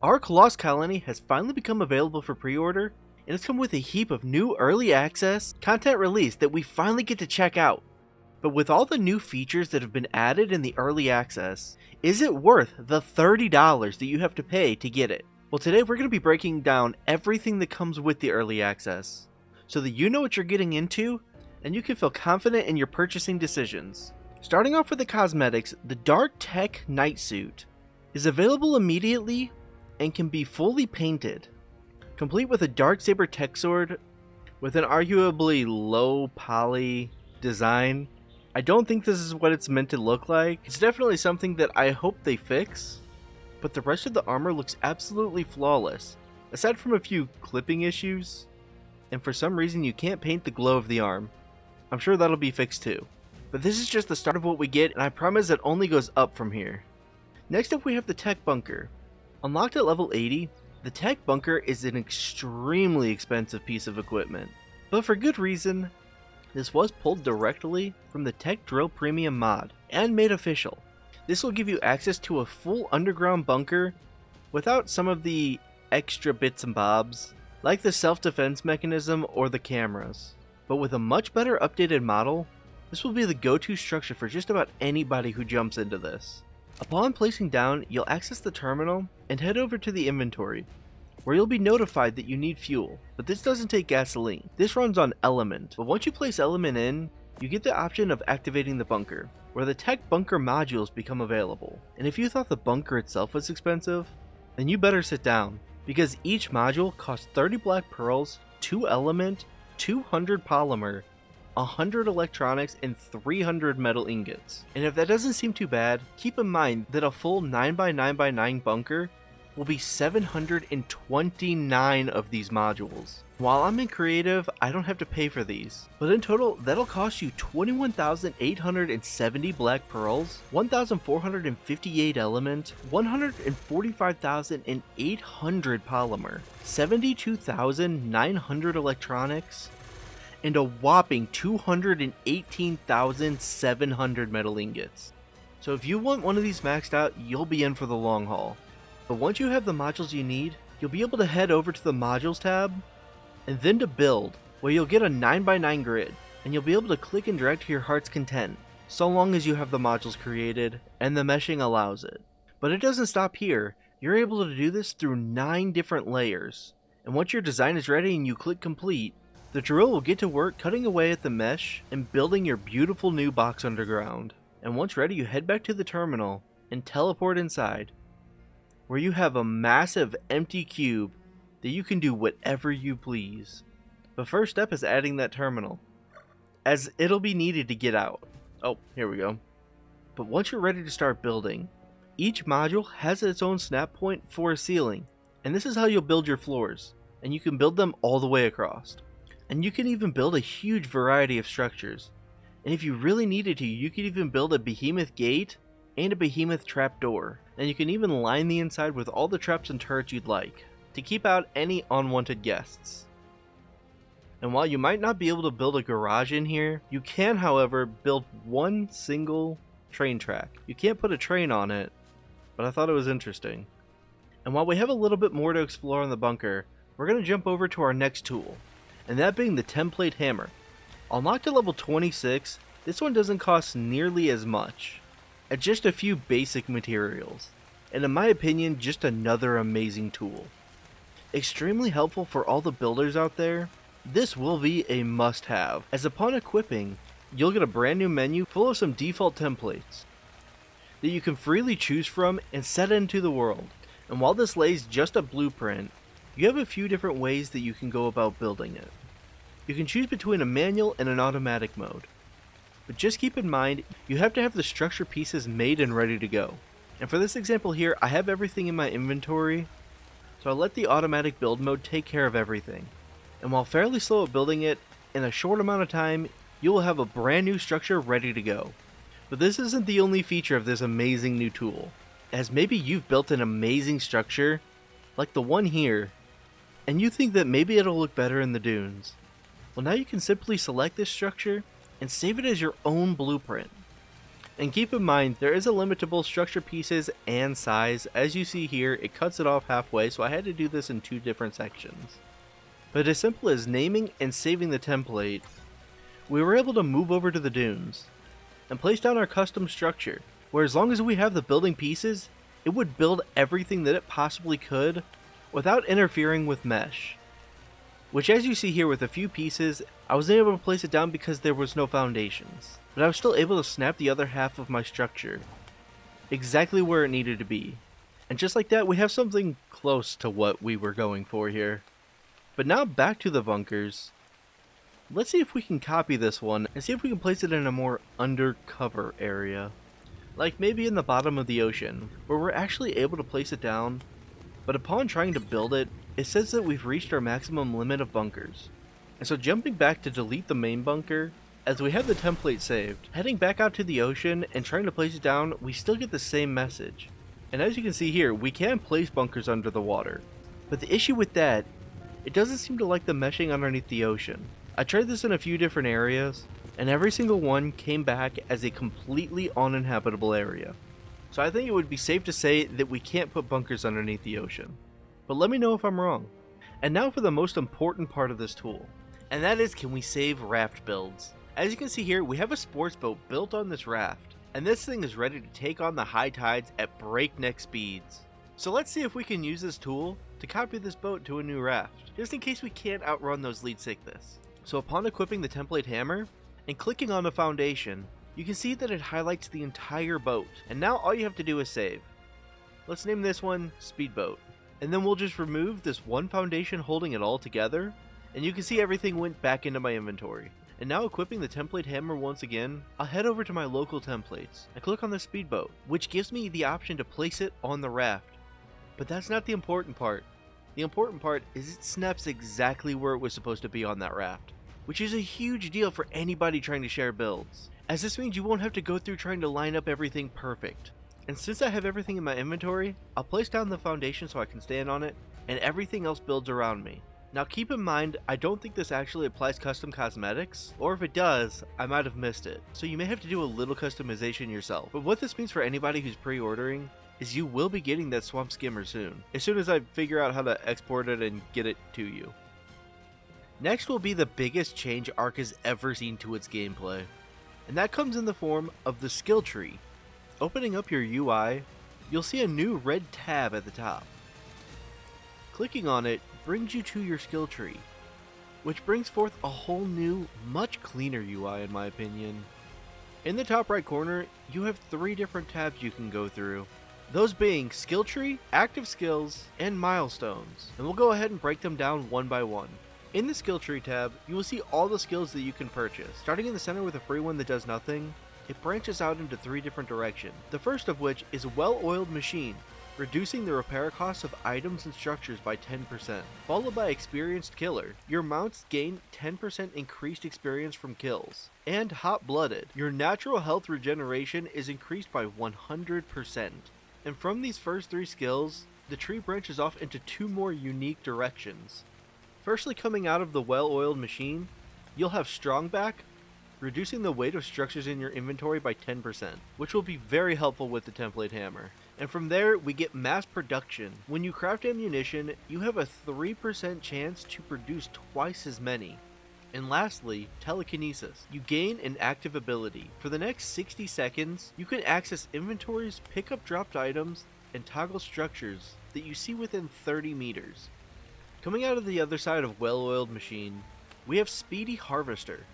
Ark Lost Colony has finally become available for pre-order, and it's come with a heap of new early access content release that we finally get to check out. But with all the new features that have been added in the early access, is it worth the $30 that you have to pay to get it? Well, today we're going to be breaking down everything that comes with the early access, so that you know what you're getting into, and you can feel confident in your purchasing decisions. Starting off with the cosmetics, the Dark Tech Night Suit is available immediately and can be fully painted, complete with a Darksaber tech sword with an arguably low poly design. I don't think this is what it's meant to look like. It's definitely something that I hope they fix, but the rest of the armor looks absolutely flawless, aside from a few clipping issues, and for some reason you can't paint the glow of the arm. I'm sure that'll be fixed too. But this is just the start of what we get, and I promise it only goes up from here. Next up we have the Tech Bunker. Unlocked at level 80, the Tech Bunker is an extremely expensive piece of equipment, but for good reason. This was pulled directly from the Tech Drill Premium mod and made official. This will give you access to a full underground bunker without some of the extra bits and bobs, like the self-defense mechanism or the cameras. But with a much better updated model, this will be the go-to structure for just about anybody who jumps into this. Upon placing down, you'll access the terminal and head over to the inventory, where you'll be notified that you need fuel, but this doesn't take gasoline. This runs on Element, but once you place Element in, you get the option of activating the bunker, where the Tech Bunker modules become available. And if you thought the bunker itself was expensive, then you better sit down, because each module costs 30 black pearls, 2 Element, 200 polymer, 100 electronics, and 300 metal ingots. And if that doesn't seem too bad, keep in mind that a full 9x9x9 bunker will be 729 of these modules. While I'm in creative, I don't have to pay for these, but in total that'll cost you 21,870 black pearls, 1,458 element, 145,800 polymer, 72,900 electronics, and a whopping 218,700 metal ingots. So if you want one of these maxed out, you'll be in for the long haul. But once you have the modules you need, you'll be able to head over to the modules tab, and then to build, where you'll get a 9x9 grid, and you'll be able to click and drag to your heart's content, so long as you have the modules created, and the meshing allows it. But it doesn't stop here. You're able to do this through 9 different layers, and once your design is ready and you click complete, the drill will get to work cutting away at the mesh and building your beautiful new box underground. And once ready, you head back to the terminal and teleport inside, where you have a massive empty cube that you can do whatever you please. The first step is adding that terminal, as it'll be needed to get out. Oh, here we go. But once you're ready to start building, each module has its own snap point for a ceiling, and this is how you'll build your floors, and you can build them all the way across. And you can even build a huge variety of structures. And if you really needed to, you could even build a behemoth gate and a behemoth trapdoor. And you can even line the inside with all the traps and turrets you'd like, to keep out any unwanted guests. And while you might not be able to build a garage in here, you can, however, build one single train track. You can't put a train on it, but I thought it was interesting. And while we have a little bit more to explore in the bunker, we're going to jump over to our next tool, and that being the template hammer. Unlocked at level 26, this one doesn't cost nearly as much, at just a few basic materials, and in my opinion, just another amazing tool. Extremely helpful for all the builders out there, this will be a must-have, as upon equipping, you'll get a brand new menu full of some default templates that you can freely choose from and set into the world. And while this lays just a blueprint, you have a few different ways that you can go about building it. You can choose between a manual and an automatic mode, but just keep in mind you have to have the structure pieces made and ready to go. And for this example here, I have everything in my inventory, so I'll let the automatic build mode take care of everything. And while fairly slow at building it, in a short amount of time, you will have a brand new structure ready to go. But this isn't the only feature of this amazing new tool, as maybe you've built an amazing structure, like the one here, and you think that maybe it'll look better in the dunes. Well, now you can simply select this structure and save it as your own blueprint. And keep in mind, there is a limit to both structure pieces and size. As you see here, it cuts it off halfway, so I had to do this in 2 different sections. But as simple as naming and saving the template, we were able to move over to the dunes and place down our custom structure, where as long as we have the building pieces, it would build everything that it possibly could without interfering with mesh. Which, as you see here with a few pieces, I was able to place it down because there was no foundations, but I was still able to snap the other half of my structure exactly where it needed to be. And just like that, we have something close to what we were going for here. But now back to the bunkers. Let's see if we can copy this one and see if we can place it in a more undercover area. Like maybe in the bottom of the ocean, where we're actually able to place it down, but upon trying to build it, it says that we've reached our maximum limit of bunkers. And so jumping back to delete the main bunker, as we have the template saved, heading back out to the ocean and trying to place it down, we still get the same message. And as you can see here, we can place bunkers under the water. But the issue with that, it doesn't seem to like the meshing underneath the ocean. I tried this in a few different areas, and every single one came back as a completely uninhabitable area. So I think it would be safe to say that we can't put bunkers underneath the ocean. But let me know if I'm wrong. And now for the most important part of this tool, and that is, can we save raft builds? As you can see here, we have a sports boat built on this raft, and this thing is ready to take on the high tides at breakneck speeds. So let's see if we can use this tool to copy this boat to a new raft, just in case we can't outrun those lead sickness. So upon equipping the template hammer and clicking on the foundation, you can see that it highlights the entire boat, and now all you have to do is save. Let's name this one Speedboat. And then we'll just remove this one foundation holding it all together, and you can see everything went back into my inventory. And now equipping the template hammer once again, I'll head over to my local templates and click on the speedboat, which gives me the option to place it on the raft. But that's not the important part. The important part is it snaps exactly where it was supposed to be on that raft, which is a huge deal for anybody trying to share builds, as this means you won't have to go through trying to line up everything perfect. And since I have everything in my inventory, I'll place down the foundation so I can stand on it, and everything else builds around me. Now keep in mind, I don't think this actually applies custom cosmetics, or if it does, I might have missed it. So you may have to do a little customization yourself. But what this means for anybody who's pre-ordering is you will be getting that swamp skimmer soon as I figure out how to export it and get it to you. Next will be the biggest change Ark has ever seen to its gameplay, and that comes in the form of the skill tree. Opening up your UI, you'll see a new red tab at the top. Clicking on it brings you to your skill tree, which brings forth a whole new, much cleaner UI in my opinion. In the top right corner, you have 3 different tabs you can go through, those being skill tree, active skills, and milestones, and we'll go ahead and break them down one by one. In the skill tree tab, you will see all the skills that you can purchase. Starting in the center with a free one that does nothing, it branches out into 3 different directions. The first of which is well-oiled machine, reducing the repair costs of items and structures by 10%. Followed by experienced killer. Your mounts gain 10% increased experience from kills. And hot-blooded. Your natural health regeneration is increased by 100%. And from these first 3 skills, the tree branches off into 2 more unique directions. Firstly, coming out of the well-oiled machine, you'll have strong back, reducing the weight of structures in your inventory by 10%, which will be very helpful with the template hammer. And from there, we get mass production. When you craft ammunition, you have a 3% chance to produce twice as many. And lastly, telekinesis. You gain an active ability. For the next 60 seconds, you can access inventories, pick up dropped items, and toggle structures that you see within 30 meters. Coming out of the other side of well-oiled machine, we have Speedy Harvester.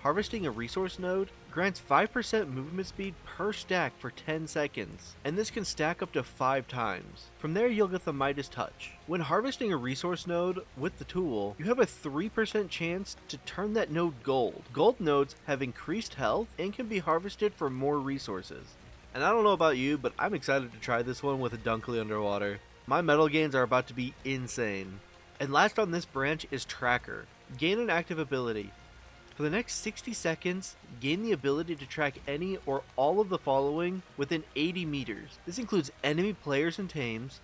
Harvesting a resource node grants 5% movement speed per stack for 10 seconds, and this can stack up to 5 times. From there you'll get the Midas Touch. When harvesting a resource node with the tool, you have a 3% chance to turn that node gold. Gold nodes have increased health and can be harvested for more resources. And I don't know about you, but I'm excited to try this one with a Dunkley underwater. My metal gains are about to be insane. And last on this branch is Tracker. Gain an active ability. For the next 60 seconds, gain the ability to track any or all of the following within 80 meters. This includes enemy players and tames,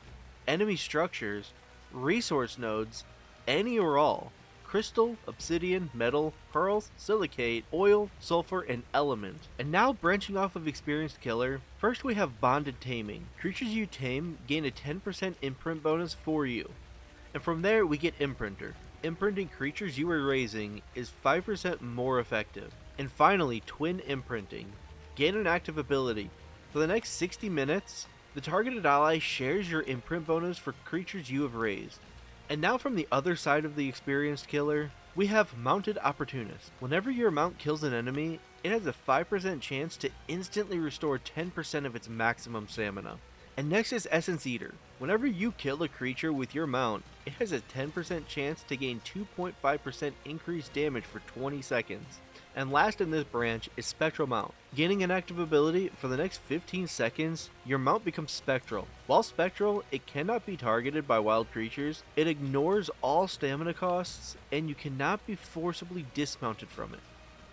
enemy structures, resource nodes, any or all, crystal, obsidian, metal, pearls, silicate, oil, sulfur, and element. And now branching off of experienced killer, first we have bonded taming. Creatures you tame gain a 10% imprint bonus for you. And from there we get imprinter. Imprinting creatures you are raising is 5% more effective. And finally, twin imprinting. Gain an active ability. For the next 60 minutes, the targeted ally shares your imprint bonus for creatures you have raised. And now from the other side of the experienced killer, we have Mounted Opportunist. Whenever your mount kills an enemy, it has a 5% chance to instantly restore 10% of its maximum stamina. And next is Essence Eater. Whenever you kill a creature with your mount, it has a 10% chance to gain 2.5% increased damage for 20 seconds. And last in this branch is Spectral Mount. Gaining an active ability, for the next 15 seconds, your mount becomes spectral. While spectral, it cannot be targeted by wild creatures, it ignores all stamina costs, and you cannot be forcibly dismounted from it.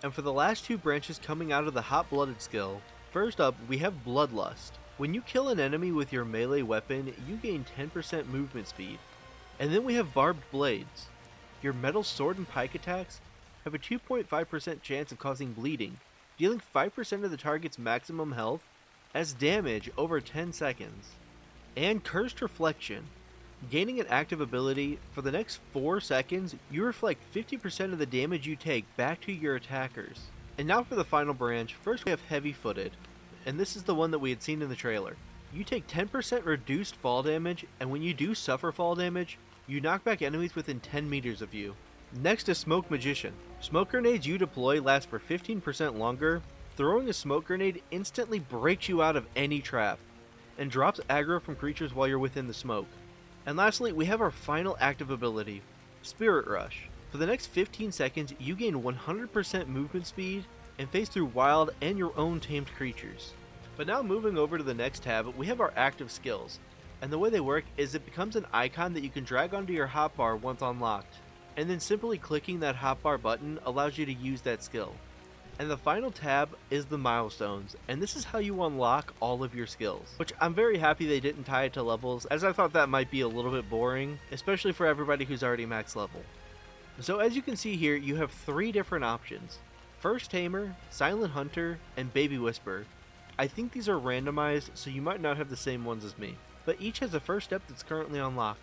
And for the last two branches coming out of the Hot-Blooded skill, first up we have Bloodlust. When you kill an enemy with your melee weapon, you gain 10% movement speed. And then we have Barbed Blades. Your metal sword and pike attacks have a 2.5% chance of causing bleeding, dealing 5% of the target's maximum health as damage over 10 seconds. And Cursed Reflection. Gaining an active ability, for the next 4 seconds, you reflect 50% of the damage you take back to your attackers. And now for the final branch, first we have Heavy Footed, and this is the one that we had seen in the trailer. You take 10% reduced fall damage, and when you do suffer fall damage, you knock back enemies within 10 meters of you. Next is Smoke Magician. Smoke grenades you deploy last for 15% longer. Throwing a smoke grenade instantly breaks you out of any trap, and drops aggro from creatures while you're within the smoke. And lastly, we have our final active ability, Spirit Rush. For the next 15 seconds, you gain 100% movement speed, and phase through wild and your own tamed creatures. But now moving over to the next tab, we have our active skills. And the way they work is it becomes an icon that you can drag onto your hotbar once unlocked. And then simply clicking that hotbar button allows you to use that skill. And the final tab is the milestones, and this is how you unlock all of your skills. Which I'm very happy they didn't tie it to levels, as I thought that might be a little bit boring, especially for everybody who's already max level. So as you can see here, you have 3 different options. First Tamer, Silent Hunter, and Baby Whisper. I think these are randomized, so you might not have the same ones as me, but each has a first step that's currently unlocked.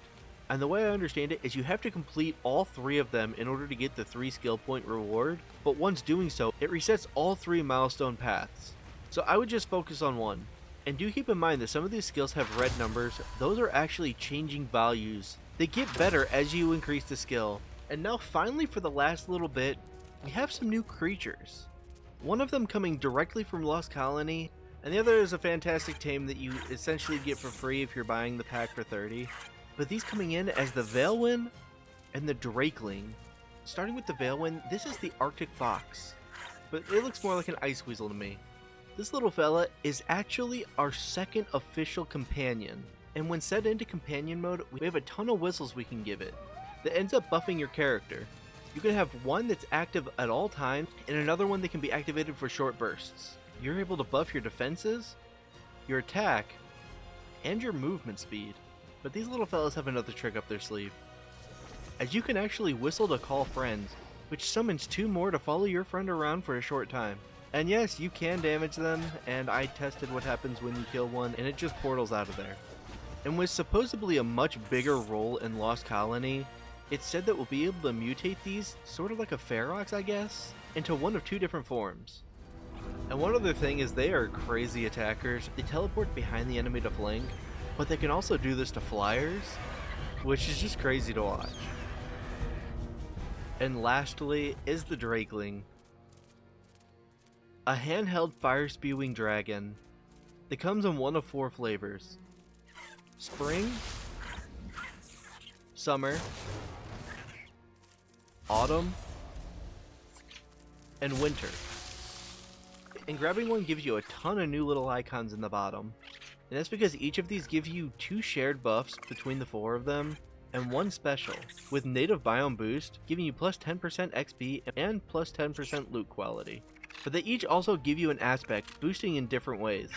And the way I understand it is you have to complete all 3 of them in order to get the 3 skill point reward, but once doing so, it resets all 3 milestone paths. So I would just focus on one. And do keep in mind that some of these skills have red numbers. Those are actually changing values. They get better as you increase the skill. And now finally for the last little bit, we have some new creatures. One of them coming directly from Lost Colony, and the other is a fantastic tame that you essentially get for free if you're buying the pack for 30. But these coming in as the Veilwind and the Drakeling. Starting with the Veilwind, this is the Arctic Fox, but it looks more like an ice weasel to me. This little fella is actually our second official companion, and when set into companion mode, we have a ton of whistles we can give it that ends up buffing your character. You can have one that's active at all times, and another one that can be activated for short bursts. You're able to buff your defenses, your attack, and your movement speed. But these little fellas have another trick up their sleeve, as you can actually whistle to call friends, which summons 2 more to follow your friend around for a short time. And yes, you can damage them, and I tested what happens when you kill one, and it just portals out of there. And with supposedly a much bigger role in Lost Colony, it's said that we'll be able to mutate these, sort of like a Ferox I guess, into one of 2 different forms. And one other thing is they are crazy attackers. They teleport behind the enemy to flank, but they can also do this to flyers, which is just crazy to watch. And lastly is the Drakeling, a handheld fire-spewing dragon that comes in one of 4 flavors: spring, summer, autumn, and winter. And grabbing one gives you a ton of new little icons in the bottom. And that's because each of these give you 2 shared buffs between the 4 of them, and 1 special, with Native Biome Boost giving you plus 10% XP and plus 10% loot quality. But they each also give you an aspect, boosting in different ways,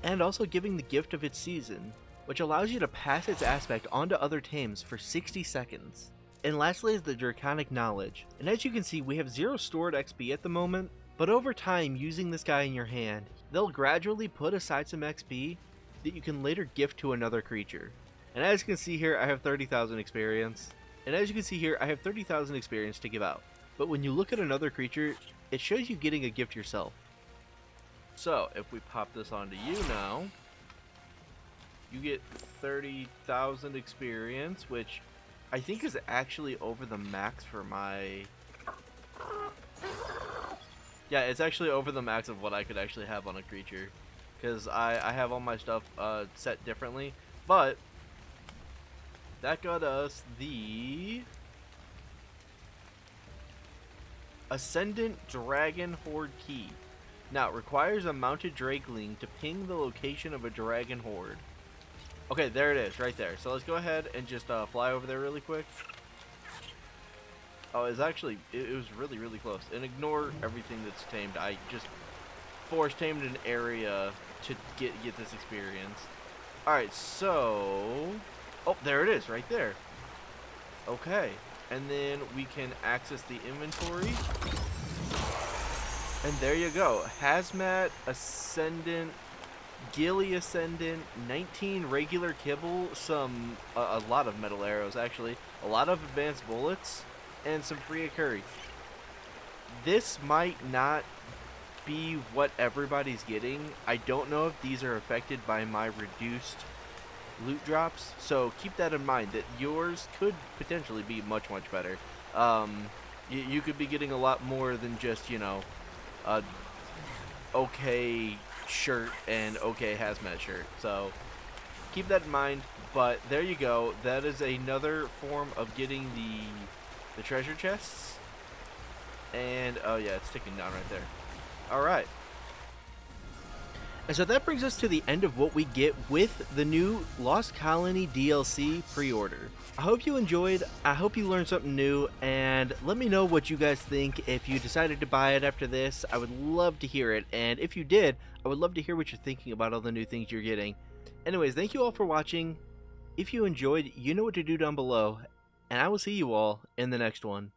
and also giving the gift of its season, which allows you to pass its aspect onto other tames for 60 seconds. And lastly is the Draconic Knowledge. And as you can see, we have 0 stored XP at the moment, but over time, using this guy in your hand, they'll gradually put aside some XP that you can later gift to another creature. And as you can see here, I have 30,000 experience. And as you can see here, I have 30,000 experience to give out. But when you look at another creature, it shows you getting a gift yourself. So, if we pop this onto you now, you get 30,000 experience, which I think is actually over the max for my... Yeah, it's actually over the max of what I could actually have on a creature. Because I have all my stuff set differently. But that got us the Ascendant Dragon Horde Key. Now, it requires a mounted Drakeling to ping the location of a Dragon Horde. Okay, there it is, right there. So let's go ahead and just fly over there really quick. Oh, it's actually, it was really, really close. And ignore everything that's tamed. I just force tamed an area to get this experience. Alright, so... Oh, there it is, right there. Okay. And then we can access the inventory. And there you go. Hazmat, Ascendant, Gilly Ascendant, 19 regular kibble, some, a lot of metal arrows actually, a lot of advanced bullets, and some free curry. This might not be what everybody's getting. I don't know if these are affected by my reduced loot drops, so keep that in mind, that yours could potentially be much, much better. You could be getting a lot more than just, you know, a okay shirt and okay hazmat shirt, so keep that in mind. But there you go, that is another form of getting the treasure chests. And oh yeah, it's ticking down right there. Alright, and so that brings us to the end of what we get with the new Lost Colony DLC pre-order. I hope you enjoyed, I hope you learned something new, and let me know what you guys think. If you decided to buy it after this, I would love to hear it, and if you did, I would love to hear what you're thinking about all the new things you're getting. Anyways, thank you all for watching. If you enjoyed, you know what to do down below, and I will see you all in the next one.